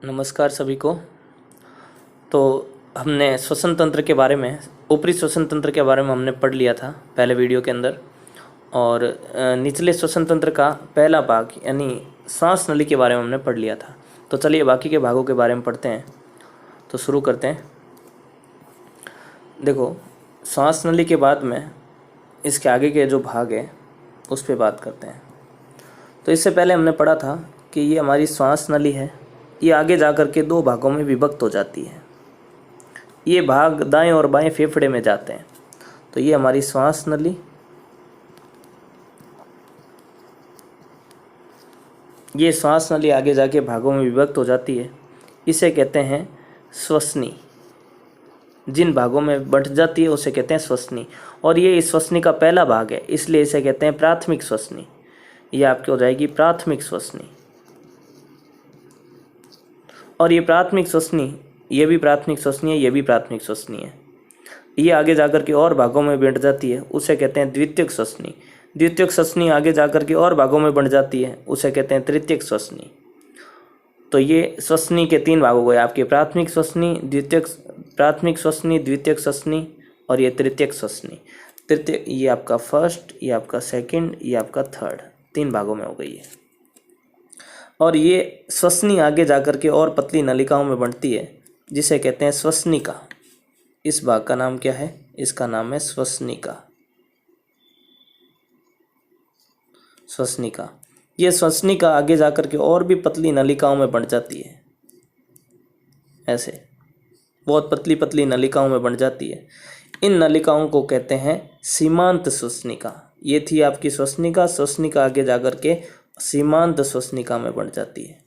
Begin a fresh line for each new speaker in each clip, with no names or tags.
नमस्कार सभी को। तो हमने श्वसन तंत्र के बारे में, ऊपरी श्वसन तंत्र के बारे में हमने पढ़ लिया था पहले वीडियो के अंदर। और निचले श्वसन तंत्र का पहला भाग यानी सांस नली के बारे में हमने पढ़ लिया था। तो चलिए बाकी के भागों के बारे में पढ़ते हैं। तो शुरू करते हैं। देखो, सांस नली के बाद में इसके आगे के जो भाग है उस पर बात करते हैं। तो इससे पहले हमने पढ़ा था कि ये हमारी श्वास नली है, ये आगे जाकर के दो भागों में विभक्त हो जाती है। ये भाग दाएं और बाएं फेफड़े में जाते हैं। तो ये हमारी श्वास नली, ये श्वास नली आगे जाके भागों में विभक्त हो जाती है। इसे कहते हैं श्वसनी। जिन भागों में बंट जाती है उसे कहते हैं श्वसनी। और ये इस श्वसनी का पहला भाग है, इसलिए इसे कहते हैं प्राथमिक श्वसनी। ये आपकी हो जाएगी प्राथमिक श्वसनी। और ये प्राथमिक श्वसनी, ये भी प्राथमिक श्वसनी है, ये भी प्राथमिक श्वसनी है। ये आगे जाकर के और भागों में बंट जाती है, उसे कहते हैं द्वितीयक श्वसनी। द्वितीयक श्वसनी आगे जाकर के और भागों में बंट जाती है, उसे कहते हैं तृतीयक श्वसनी। तो ये श्वसनी के तीन भाग हो गए आपके, प्राथमिक श्वसनी, प्राथमिक श्वसनी, द्वितीयक श्वसनी और ये तृतीयक श्वसनी। तृतीय ये आपका फर्स्ट, ये आपका सेकंड, ये आपका थर्ड, तीन भागों में हो गई है। और ये श्वसनी आगे जाकर के और पतली नलिकाओं में बढ़ती है, जिसे कहते हैं श्वसनिका। इस भाग का नाम क्या है? इसका नाम है श्वसनिका। श्वसनिका, ये श्वसनिका आगे जाकर के और भी पतली नलिकाओं में बढ़ जाती है। ऐसे बहुत पतली पतली नलिकाओं में बढ़ जाती है। इन नलिकाओं को कहते हैं सीमांत श्वसनिका। ये थी आपकी श्वसनिका। श्वसनिका आगे जाकर के सीमांत श्वसनिका में बढ़ जाती है,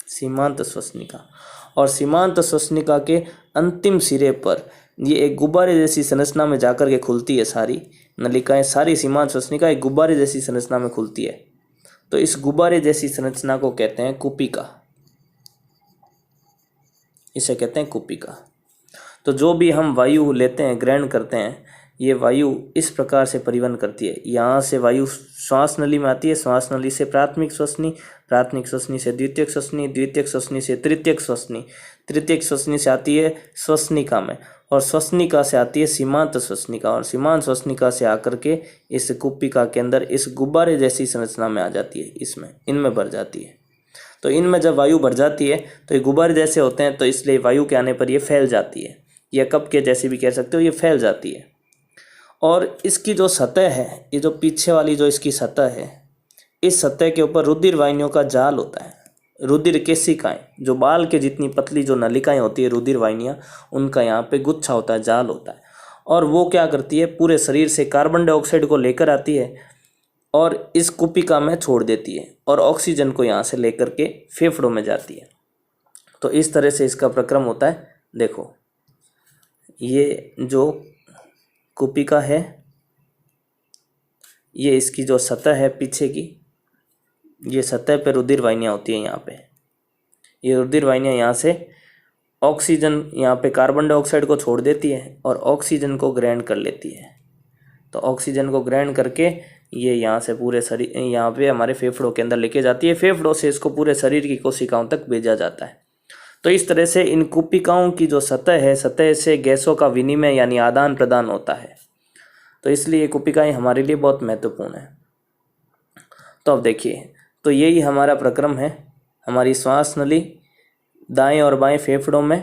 सीमांत श्वसनिका। और सीमांत श्वसनिका के अंतिम सिरे पर ये एक गुब्बारे जैसी संरचना में जाकर के खुलती है। सारी नलिकाएं, सारी सीमांत श्वसनिका एक गुब्बारे जैसी संरचना में खुलती है। तो इस गुब्बारे जैसी संरचना को कहते हैं कुपिका। इसे कहते हैं कुपिका। तो जो भी हम वायु लेते हैं, ग्रहण करते हैं, ये वायु इस प्रकार से परिवहन करती है। यहाँ से वायु श्वास नली में आती है, श्वास नली से प्राथमिक श्वसनी, प्राथमिक श्वसनी से द्वितीयक श्वसनी, द्वितीयक श्वसनी से तृतीयक श्वसनी, तृतीयक श्वसनी से आती है श्वसनिका में, और श्वसनिका से आती है सीमांत श्वसनिका, और सीमांत श्वसनिका से आकर के इस कुपिका के अंदर इस गुब्बारे जैसी संरचना में आ जाती है। इसमें इनमें भर जाती है। तो इनमें जब वायु भर जाती है तो ये गुब्बारे जैसे होते हैं, तो इसलिए वायु के आने पर ये फैल जाती है, या कप के जैसे भी कह सकते हो, ये फैल जाती है। और इसकी जो सतह है, ये जो पीछे वाली जो इसकी सतह है, इस सतह के ऊपर रुधिर वाहिनियों का जाल होता है। रुधिर केशिकाएं, जो बाल के जितनी पतली जो नलिकाएं होती है, रुधिर वाहिनियां, उनका यहाँ पे गुच्छा होता है, जाल होता है। और वो क्या करती है, पूरे शरीर से कार्बन डाइऑक्साइड को लेकर आती है और इस कुपिका में छोड़ देती है, और ऑक्सीजन को यहाँ से लेकर के फेफड़ों में जाती है। तो इस तरह से इसका प्रक्रम होता है। देखो, ये जो कुपिका है, ये इसकी जो सतह है पीछे की, ये सतह पे रुधिर वाहिनियाँ होती है। यहाँ पे ये रुधिर वाहिनियाँ यहाँ से ऑक्सीजन, यहाँ पे कार्बन डाइऑक्साइड को छोड़ देती है और ऑक्सीजन को ग्रहण कर लेती है। तो ऑक्सीजन को ग्रहण करके ये यहाँ से पूरे शरीर, यहाँ पे हमारे फेफड़ों के अंदर लेके जाती है। फेफड़ों से इसको पूरे शरीर की कोशिकाओं तक भेजा जाता है। तो इस तरह से इन कुपिकाओं की जो सतह है, सतह से गैसों का विनिमय यानी आदान प्रदान होता है। तो इसलिए ये कुपिकाएं हमारे लिए बहुत महत्वपूर्ण है। तो अब देखिए, तो यही हमारा प्रक्रम है। हमारी श्वास नली दाएं और बाएं फेफड़ों में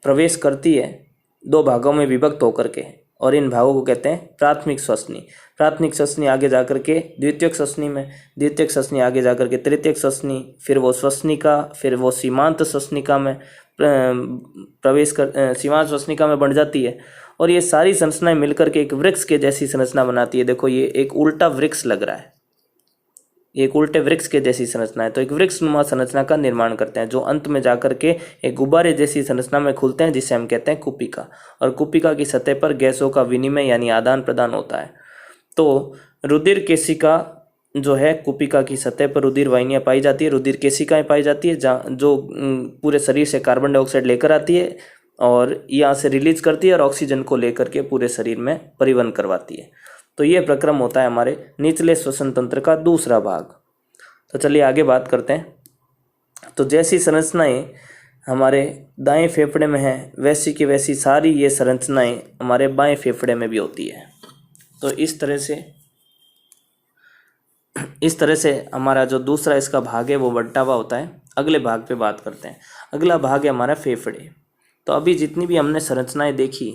प्रवेश करती है, दो भागों में विभक्त होकर के, और इन भागों को कहते हैं प्राथमिक श्वसनी। प्राथमिक श्वसनी आगे जाकर के द्वितीयक श्वसनी में, द्वितीयक श्वसनी आगे जाकर के तृतीयक श्वसनी, फिर वो श्वसनिका, फिर वो सीमांत श्वसनिका में प्रवेश कर, सीमांत श्वसनिका में बढ़ जाती है। और ये सारी संरचनाएं मिलकर के एक वृक्ष के जैसी संरचना बनाती है। देखो, ये एक उल्टा वृक्ष लग रहा है, ये एक उल्टे वृक्ष के जैसी संरचना है। तो एक वृक्ष नुमा संरचना का निर्माण करते हैं, जो अंत में जाकर के एक गुब्बारे जैसी संरचना में खुलते हैं, जिसे हम कहते हैं कुपिका। और कुपिका की सतह पर गैसों का विनिमय यानी आदान प्रदान होता है। तो रुधिर केशिका जो है, कुपिका की सतह पर रुधिर वाहिनियाँ पाई जाती है, रुधिर केशिकाएं पाई जाती है, जो पूरे शरीर से कार्बन डाइऑक्साइड लेकर आती है और यहाँ से रिलीज करती है, और ऑक्सीजन को लेकर के पूरे शरीर में परिवहन करवाती है। तो ये प्रक्रम होता है हमारे निचले श्वसन तंत्र का दूसरा भाग। तो चलिए आगे बात करते हैं। तो जैसी संरचनाएं हमारे दाएं फेफड़े में है, वैसी की वैसी सारी ये संरचनाएं हमारे बाएं फेफड़े में भी होती है। तो इस तरह से हमारा जो दूसरा इसका भाग है वो बंटा हुआ होता है। अगले भाग पे बात करते हैं। अगला भाग है हमारा फेफड़े। तो अभी जितनी भी हमने संरचनाएं देखी,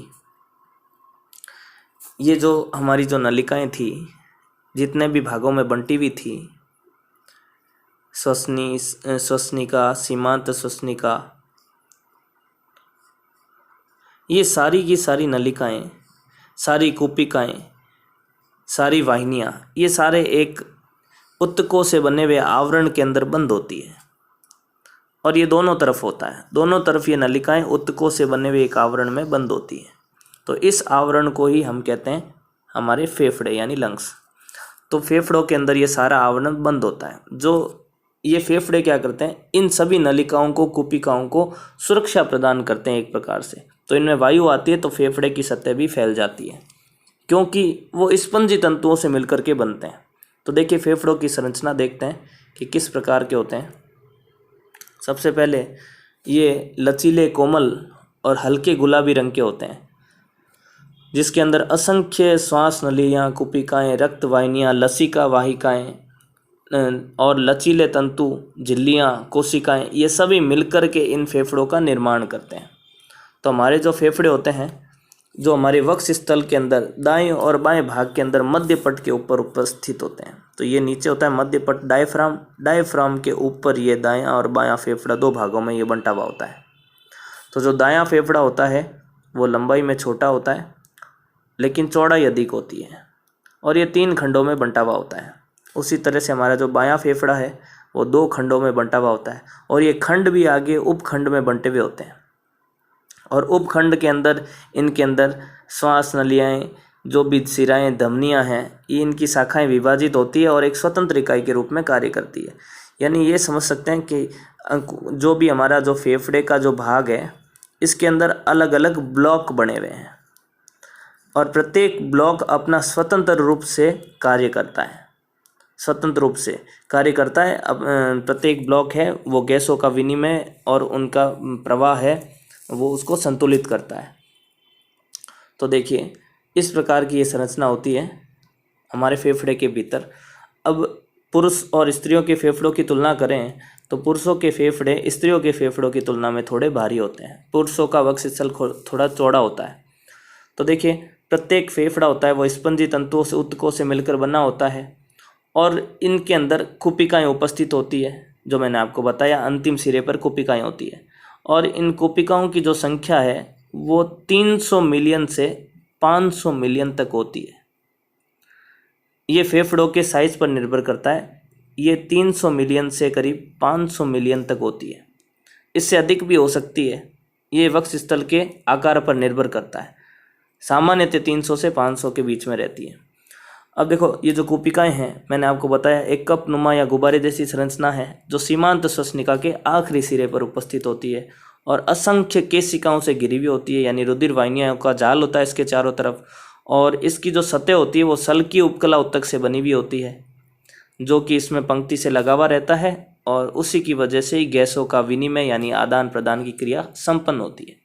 ये जो हमारी जो नलिकाएं थी जितने भी भागों में बंटी हुई थी, श्वसनिका, सीमांत श्वसनिका, ये सारी की सारी नलिकाएं, सारी कूपिकाएं, सारी वाहिनियाँ, ये सारे एक उत्तकों से बने हुए आवरण के अंदर बंद होती है। और ये दोनों तरफ होता है, दोनों तरफ ये नलिकाएं उत्तकों से बने हुए एक आवरण में बंद होती है। तो इस आवरण को ही हम कहते हैं हमारे फेफड़े यानी लंग्स। तो फेफड़ों के अंदर ये सारा आवरण बंद होता है। जो ये फेफड़े क्या करते हैं, इन सभी नलिकाओं को, कूपिकाओं को सुरक्षा प्रदान करते हैं एक प्रकार से। तो इनमें वायु आती है तो फेफड़े की सतह भी फैल जाती है, क्योंकि वो स्पंजी तंतुओं से मिलकर के बनते हैं। तो देखिए फेफड़ों की संरचना देखते हैं कि किस प्रकार के होते हैं। सबसे पहले ये लचीले, कोमल और हल्के गुलाबी रंग के होते हैं, जिसके अंदर असंख्य श्वास नलियाँ, कूपिकाएँ, रक्त वाहिनियाँ, लसिका वाहिकाएँ और लचीले तंतु, झिल्लियाँ, कोशिकाएँ, ये सभी मिलकर के इन फेफड़ों का निर्माण करते हैं। तो हमारे जो फेफड़े होते हैं, जो हमारे वक्ष स्थल के अंदर दाएं और बाएं भाग के अंदर मध्य पट के ऊपर उपस्थित होते हैं। तो ये नीचे होता है मध्य पट, डायफ्राम। डायफ्राम के ऊपर ये दायां और बायां फेफड़ा दो भागों में ये बंटा हुआ होता है। तो जो दायां फेफड़ा होता है वो लंबाई में छोटा होता है, लेकिन चौड़ाई अधिक होती है, और ये 3 खंडों में बंटा हुआ होता है। उसी तरह से हमारा जो बायां फेफड़ा है वो 2 खंडों में बंटा हुआ होता है, और ये खंड भी आगे उपखंड में बंटे हुए होते हैं। और उपखंड के अंदर, इनके अंदर श्वास नलियाएँ, जो भी सिराएँ, धमनियाँ हैं, ये इनकी शाखाएं विभाजित होती है और एक स्वतंत्र इकाई के रूप में कार्य करती है। यानी ये समझ सकते हैं कि जो भी हमारा जो फेफड़े का जो भाग है, इसके अंदर अलग अलग ब्लॉक बने हुए हैं, और प्रत्येक ब्लॉक अपना स्वतंत्र रूप से कार्य करता है। स्वतंत्र रूप से कार्य करता है। अब प्रत्येक ब्लॉक है वो गैसों का विनिमय और उनका प्रवाह है वो उसको संतुलित करता है। तो देखिए इस प्रकार की ये संरचना होती है हमारे फेफड़े के भीतर। अब पुरुष और स्त्रियों के फेफड़ों की तुलना करें तो पुरुषों के फेफड़े स्त्रियों के फेफड़ों की तुलना में थोड़े भारी होते हैं। पुरुषों का वक्ष स्थल थोड़ा चौड़ा होता है। तो देखिए प्रत्येक फेफड़ा होता है वो स्पंजी तंतुओं से, उत्तकों से मिलकर बना होता है, और इनके अंदर कूपिकाएँ उपस्थित होती है। जो मैंने आपको बताया, अंतिम सिरे पर कूपिकाएँ होती है, और इन कूपिकाओं की जो संख्या है वो 300 मिलियन से 500 मिलियन तक होती है। ये फेफड़ों के साइज पर निर्भर करता है। ये 300 मिलियन से करीब 500 मिलियन तक होती है, इससे अधिक भी हो सकती है। ये वक्ष स्थल के आकार पर निर्भर करता है। सामान्यतः 300 से 500 के बीच में रहती है। अब देखो ये जो कूपिकाएँ हैं, मैंने आपको बताया एक कप नुमा या गुब्बारे जैसी संरचना है जो सीमांत श्वसनिका के आखिरी सिरे पर उपस्थित होती है और असंख्य केशिकाओं से घिरी हुई होती है, यानी रुधिर वाहिनियों का जाल होता है इसके चारों तरफ। और इसकी जो सतह होती है वो सल्की उपकला उत्तक से बनी हुई होती है, जो कि इसमें पंक्ति से लगा हुआ रहता है, और उसी की वजह से ही गैसों का विनिमय यानी आदान प्रदान की क्रिया संपन्न होती है।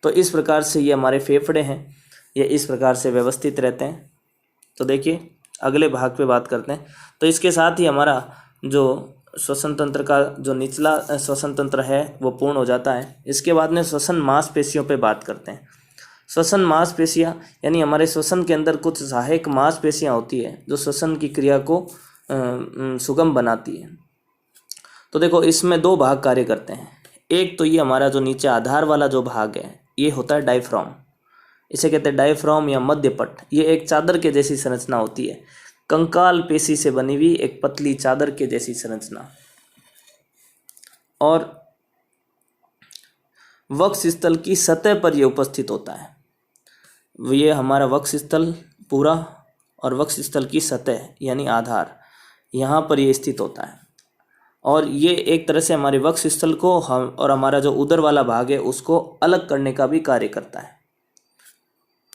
तो इस प्रकार से ये हमारे फेफड़े हैं, ये इस प्रकार से व्यवस्थित रहते हैं। तो देखिए अगले भाग पे बात करते हैं। तो इसके साथ ही हमारा जो श्वसन तंत्र का जो निचला श्वसन तंत्र है वो पूर्ण हो जाता है। इसके बाद में श्वसन मांसपेशियों पे बात करते हैं। श्वसन मांसपेशियाँ यानी हमारे श्वसन के अंदर कुछ सहायक मांसपेशियाँ होती है जो श्वसन की क्रिया को सुगम बनाती है। तो देखो इसमें 2 भाग कार्य करते हैं। एक तो ये हमारा जो नीचे आधार वाला जो भाग है ये होता है डायफ्राम, इसे कहते हैं डायफ्राम या मध्यपट। ये एक चादर के जैसी संरचना होती है, कंकाल पेशी से बनी हुई एक पतली चादर के जैसी संरचना। और वक्ष स्थल की सतह पर यह उपस्थित होता है। ये हमारा वक्ष स्थल पूरा और वक्ष स्थल की सतह यानी आधार यहाँ पर ये स्थित होता है, और ये एक तरह से हमारे वक्ष स्थल को हम और हमारा जो उदर वाला भाग है उसको अलग करने का भी कार्य करता है।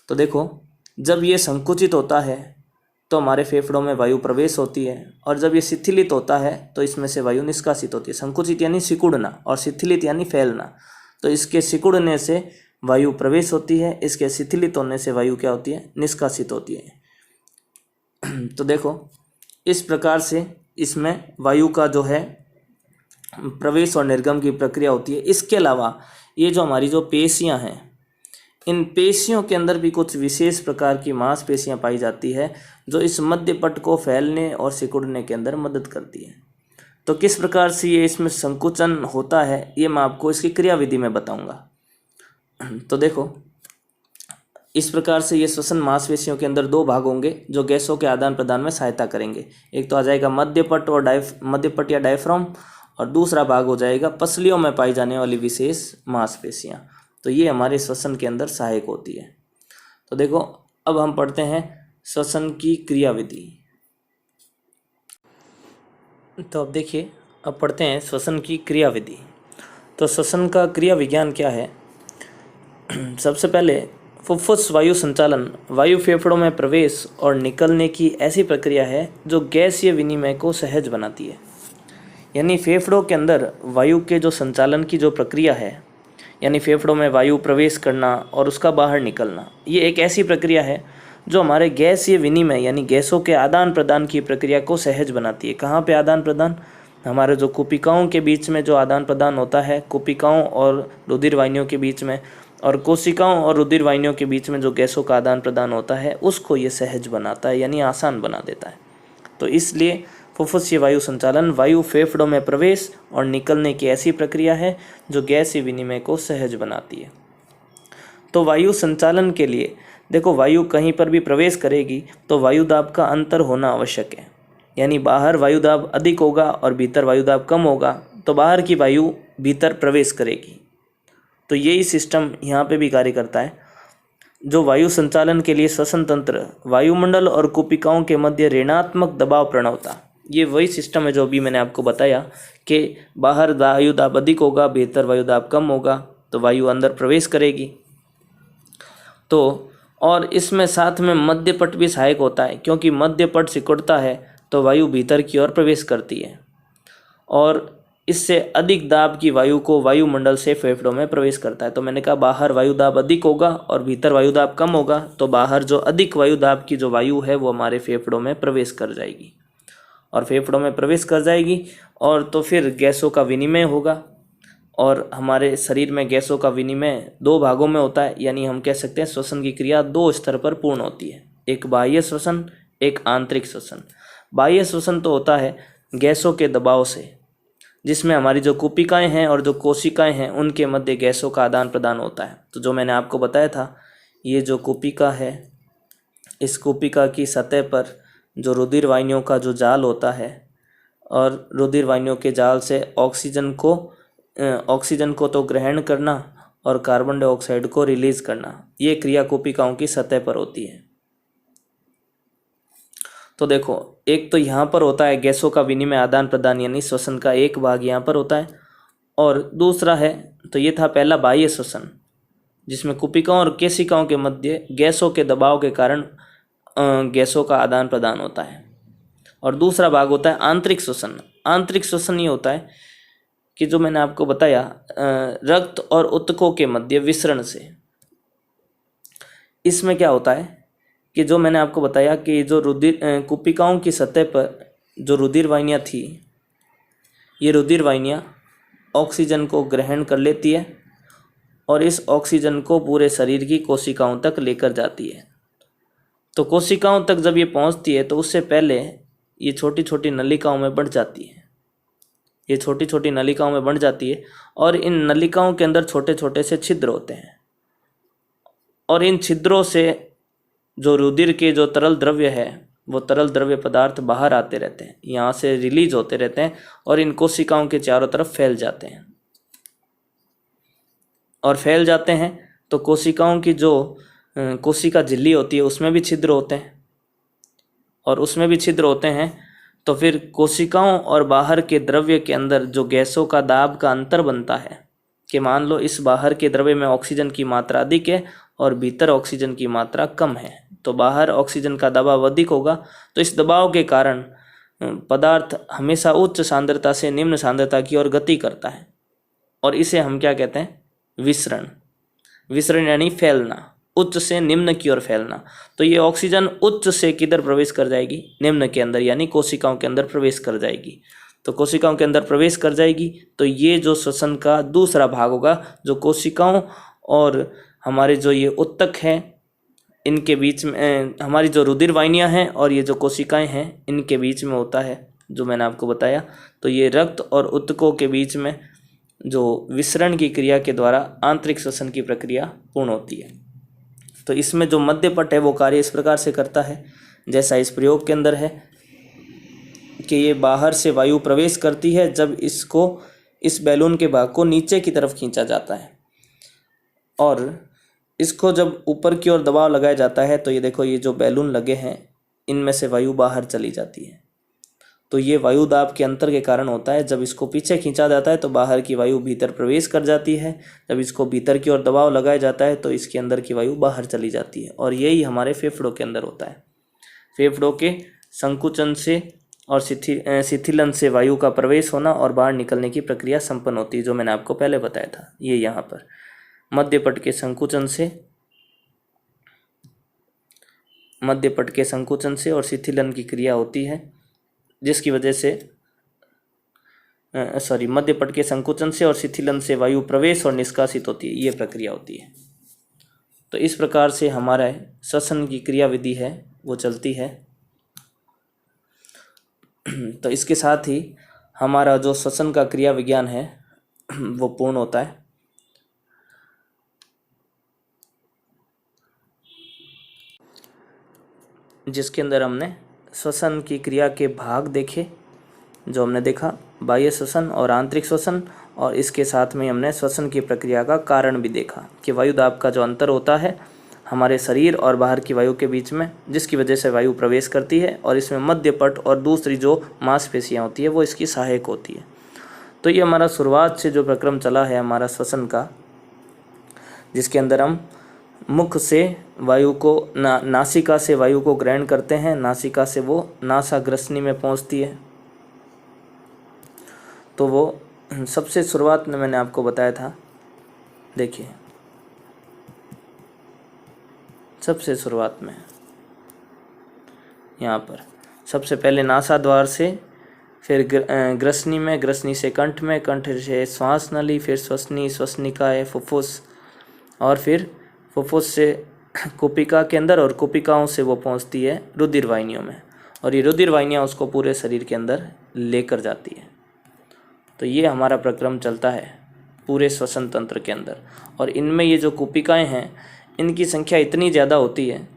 तो देखो जब ये संकुचित होता है तो हमारे फेफड़ों में वायु प्रवेश होती है, और जब ये शिथिलित होता है तो इसमें से वायु निष्कासित होती है। संकुचित यानी सिकुड़ना और शिथिलित यानी फैलना। तो इसके सिकुड़ने से वायु प्रवेश होती है, इसके शिथिलित होने से वायु क्या होती है, निष्कासित होती है। तो देखो इस प्रकार से इसमें वायु का जो है प्रवेश और निर्गम की प्रक्रिया होती है। इसके अलावा ये जो हमारी जो पेशियां हैं, इन पेशियों के अंदर भी कुछ विशेष प्रकार की मांसपेशियां पाई जाती है जो इस मध्य पट को फैलने और सिकुड़ने के अंदर मदद करती है। तो किस प्रकार से ये इसमें संकुचन होता है ये मैं आपको इसकी क्रियाविधि में बताऊंगा। तो देखो इस प्रकार से ये श्वसन मांसपेशियों के अंदर दो भाग होंगे जो गैसों के आदान प्रदान में सहायता करेंगे। एक तो आ जाएगा मध्यपट और मध्यपट या डायफ्राम, और दूसरा भाग हो जाएगा पसलियों में पाई जाने वाली विशेष मांसपेशियां। तो ये हमारे श्वसन के अंदर सहायक होती है। तो देखो अब हम पढ़ते हैं श्वसन की क्रियाविधि। तो अब देखिए अब पढ़ते हैं श्वसन की क्रियाविधि। तो श्वसन का क्रिया विज्ञान क्या है। सबसे पहले फुफ्फुस वायु संचालन वायु फेफड़ों में प्रवेश और निकलने की ऐसी प्रक्रिया है जो गैसीय विनिमय को सहज बनाती है। यानी फेफड़ों के अंदर वायु के जो संचालन की जो प्रक्रिया है, यानी फेफड़ों में वायु प्रवेश करना और उसका बाहर निकलना, ये एक ऐसी प्रक्रिया है जो हमारे गैसीय विनिमय यानी गैसों के आदान प्रदान की प्रक्रिया को सहज बनाती है। कहाँ पे आदान प्रदान, हमारे जो कुपिकाओं के बीच में जो आदान प्रदान होता है, कुपिकाओं और रुधिर वाहिनियों के बीच में, और कोशिकाओं और रुधिर वाहिनियों के बीच में जो गैसों का आदान प्रदान होता है उसको ये सहज बनाता है, यानी आसान बना देता है। तो इसलिए फुफ्फुसीय वायु संचालन वायु फेफड़ों में प्रवेश और निकलने की ऐसी प्रक्रिया है जो गैसीय विनिमय को सहज बनाती है। तो वायु संचालन के लिए देखो वायु कहीं पर भी प्रवेश करेगी तो वायु दाब का अंतर होना आवश्यक है। यानी बाहर वायु दाब अधिक होगा और भीतर वायु दाब कम होगा तो बाहर की वायु भीतर प्रवेश करेगी। तो यही सिस्टम यहाँ पे भी कार्य करता है। जो वायु संचालन के लिए श्वसन तंत्र वायुमंडल और कुपिकाओं के मध्य ऋणात्मक दबाव प्रणवता, ये वही सिस्टम है जो अभी मैंने आपको बताया कि बाहर वायु दाब अधिक होगा, भीतर वायु दाब कम होगा, तो वायु अंदर प्रवेश करेगी। तो और इसमें साथ में मध्यपट भी सहायक होता है, क्योंकि मध्यपट सिकुड़ता है तो वायु भीतर की ओर प्रवेश करती है और इससे अधिक दाब की वायु को वायुमंडल से फेफड़ों में प्रवेश करता है। तो मैंने कहा बाहर वायु दाब अधिक होगा और भीतर वायु दाब कम होगा, तो बाहर जो अधिक वायु दाब की जो वायु है वो हमारे फेफड़ों में प्रवेश कर जाएगी और फेफड़ों में प्रवेश कर जाएगी और तो फिर गैसों का विनिमय होगा। और हमारे शरीर में गैसों का विनिमय दो भागों में होता है, यानी हम कह सकते हैं श्वसन की क्रिया दो स्तर पर पूर्ण होती है, एक बाह्य श्वसन, एक आंतरिक श्वसन। बाह्य श्वसन तो होता है गैसों के दबाव से, जिसमें हमारी जो कुपिकाएं हैं और जो कोशिकाएं हैं उनके मध्य गैसों का आदान प्रदान होता है। तो जो मैंने आपको बताया था, ये जो कुपिका है, इस कुपिका की सतह पर जो रुधिर वाहिनियों का जो जाल होता है और रुधिर वाहिनियों के जाल से ऑक्सीजन को तो ग्रहण करना और कार्बन डाइऑक्साइड को रिलीज करना, ये क्रिया कुपिकाओं की सतह पर होती है। तो देखो एक तो यहाँ पर होता है गैसों का विनिमय आदान प्रदान, यानी श्वसन का एक भाग यहाँ पर होता है, और दूसरा है तो ये था पहला बाह्य श्वसन, जिसमें कुपिकाओं और केशिकाओं के मध्य गैसों के दबाव के कारण गैसों का आदान प्रदान होता है। और दूसरा भाग होता है आंतरिक श्वसन। आंतरिक श्वसन ये होता है कि जो मैंने आपको बताया रक्त और ऊतकों के मध्य विसरण से। इसमें क्या होता है कि जो मैंने आपको बताया कि जो रुधिर कुपिकाओं की सतह पर जो रुधिर वाहिनियाँ थी, ये रुधिर वाहिनियाँ ऑक्सीजन को ग्रहण कर लेती है और इस ऑक्सीजन को पूरे शरीर की कोशिकाओं तक लेकर जाती है। तो कोशिकाओं तक जब ये पहुंचती है तो उससे पहले ये छोटी छोटी नलिकाओं में बढ़ जाती है, ये छोटी छोटी नलिकाओं में बढ़ जाती है और इन नलिकाओं के अंदर छोटे छोटे से छिद्र होते हैं और इन छिद्रों से जो रुधिर के जो तरल द्रव्य है वो तरल द्रव्य पदार्थ बाहर आते रहते हैं, यहाँ से रिलीज होते रहते हैं और इन कोशिकाओं के चारों तरफ फैल जाते हैं। और फैल जाते हैं तो कोशिकाओं की जो कोशिका झिल्ली होती है उसमें भी छिद्र होते हैं और उसमें भी छिद्र होते हैं। तो फिर कोशिकाओं और बाहर के द्रव्य के अंदर जो गैसों का दाब का अंतर बनता है कि मान लो इस बाहर के द्रव्य में ऑक्सीजन की मात्रा अधिक है और भीतर ऑक्सीजन की मात्रा कम है, तो बाहर ऑक्सीजन का दबाव अधिक होगा। तो इस दबाव के कारण पदार्थ हमेशा उच्च सांद्रता से निम्न सांद्रता की ओर गति करता है, और इसे हम क्या कहते हैं? विसरण। विसरण यानी फैलना, उच्च से निम्न की ओर फैलना। तो ये ऑक्सीजन उच्च से किधर प्रवेश कर जाएगी? निम्न के अंदर, यानी कोशिकाओं के अंदर प्रवेश कर जाएगी। तो कोशिकाओं के अंदर प्रवेश कर जाएगी, तो ये जो श्वसन का दूसरा भाग होगा, जो कोशिकाओं और हमारे जो ये उत्तक हैं इनके बीच में, हमारी जो रुधिर वाहिनियाँ हैं और ये जो कोशिकाएं हैं इनके बीच में होता है, जो मैंने आपको बताया। तो ये रक्त और उत्तकों के बीच में जो विसरण की क्रिया के द्वारा आंतरिक श्वसन की प्रक्रिया पूर्ण होती है। तो इसमें जो मध्यपट है वो कार्य इस प्रकार से करता है, जैसा इस प्रयोग के अंदर है कि ये बाहर से वायु प्रवेश करती है जब इसको, इस बैलून के भाग को नीचे की तरफ खींचा जाता है, और इसको जब ऊपर की ओर दबाव लगाया जाता है तो ये देखो, ये जो बैलून लगे हैं इनमें से वायु बाहर चली जाती है। तो ये वायु दाब के अंतर के कारण होता है। जब इसको पीछे खींचा जाता है तो बाहर की वायु भीतर प्रवेश कर जाती है, जब इसको भीतर की ओर दबाव लगाया जाता है तो इसके अंदर की वायु बाहर चली जाती है। और यही हमारे फेफड़ों के अंदर होता है। फेफड़ों के संकुचन से और शिथिलन से वायु का प्रवेश होना और बाहर निकलने की प्रक्रिया संपन्न होती है, जो मैंने आपको पहले बताया था। ये यहाँ पर मध्यपट के संकुचन से और शिथिलन की क्रिया होती है, जिसकी वजह से मध्यपट के संकुचन से और शिथिलन से वायु प्रवेश और निष्कासित होती है, ये प्रक्रिया होती है। तो इस प्रकार से हमारा श्वसन की क्रिया विधि है वो चलती है। तो इसके साथ ही हमारा जो श्वसन का क्रिया विज्ञान है वो पूर्ण होता है। जिसके अंदर हमने श्वसन की क्रिया के भाग देखे, जो हमने देखा बाह्य श्वसन और आंतरिक श्वसन, और इसके साथ में हमने श्वसन की प्रक्रिया का कारण भी देखा कि वायु दाब का जो अंतर होता है हमारे शरीर और बाहर की वायु के बीच में, जिसकी वजह से वायु प्रवेश करती है, और इसमें मध्यपट और दूसरी जो मांसपेशियाँ होती है वो इसकी सहायक होती है। तो ये हमारा शुरुआत से जो प्रक्रम चला है हमारा श्वसन का, जिसके अंदर हम मुख से वायु को नासिका से वायु को ग्रहण करते हैं, नासिका से वो नासाग्रसनी में पहुंचती है। तो वो सबसे शुरुआत में मैंने आपको बताया था, देखिए सबसे शुरुआत में यहाँ पर सबसे पहले नासा द्वार से, फिर ग्रसनी में, ग्रसनी से कंठ में, कंठ से श्वास नली, फिर श्वसनी, श्वसनिका है फुफ्फुस, और फिर फुफ्फुस से कुपिका के अंदर, और कुपिकाओं से वो पहुंचती है रुधिर वाहिनियों में, और ये रुधिर वाहिनियाँ उसको पूरे शरीर के अंदर लेकर जाती है। तो ये हमारा प्रक्रम चलता है पूरे श्वसन तंत्र के अंदर। और इनमें ये जो कुपिकाएँ हैं इनकी संख्या इतनी ज़्यादा होती है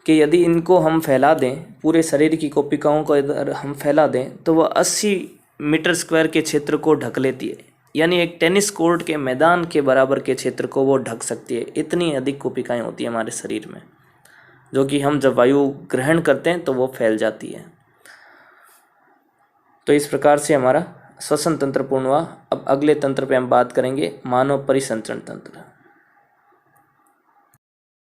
कि यदि इनको हम फैला दें, पूरे शरीर की कोशिकाओं को इधर हम फैला दें, तो वह 80 मीटर स्क्वायर के क्षेत्र को ढक लेती है, यानी एक टेनिस कोर्ट के मैदान के बराबर के क्षेत्र को वो ढक सकती है। इतनी अधिक कोशिकाएं होती हैं हमारे शरीर में, जो कि हम जब वायु ग्रहण करते हैं तो वो फैल जाती है। तो इस प्रकार से हमारा श्वसन तंत्र पूर्ण हुआ। अब अगले तंत्र पे हम बात करेंगे, मानव परिसंचरण तंत्र।